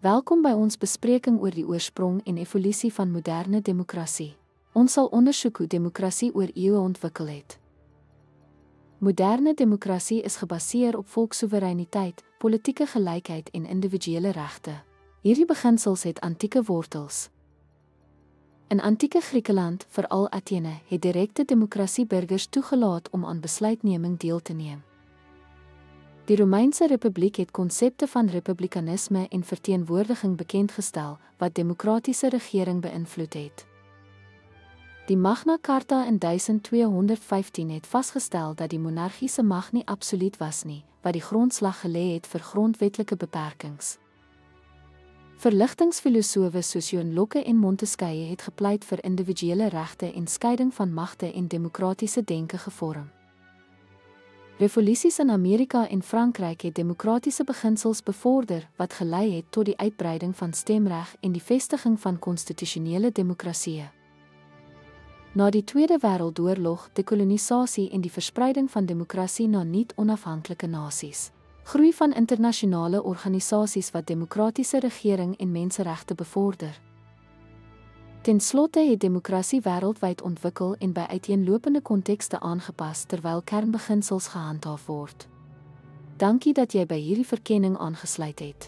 Welkom by ons bespreking oor die oorsprong en evolusie van moderne demokrasie. Ons sal ondersoek hoe demokrasie oor eeue ontwikkel het. Moderne demokrasie is gebaseer op volkssoewereiniteit, politieke gelykheid en individuele regte. Hierdie beginsels het antieke wortels. In antieke Griekeland, veral Athene, het direkte demokrasie burgers toegelaat om aan besluitneming deel te neem. Die Romeinse Republiek het konsepte van republikanisme en verteenwoordiging bekendgestel, wat demokratiese regering beïnvloed het. Die Magna Carta in 1215 het vasgestel dat die monargiese mag nie absoluut was nie, wat die grondslag gelê het vir grondwetlike beperkings. Verligtingsfilosowe soos John Locke en Montesquieu het gepleit vir individuele regte en skeiding van magte en demokratiese denke gevorm. Revolusies in Amerika en Frankryk het demokratiese beginsels bevorder wat gelei het tot die uitbreiding van stemreg en die vestiging van konstitusionele demokrasieë. Na die Tweede Wêreldoorlog, dekolonisasie en die verspreiding van demokrasie na nie-onafhanklike nasies. Groei van internasionale organisasies wat demokratiese regering en menseregte bevorder. Ten slotte het demokrasie wêreldwyd ontwikkel en by uiteenlopende kontekste aangepas terwyl kernbeginsels gehandhaaf word. Dankie dat jy by hierdie verkenning aangesluit het.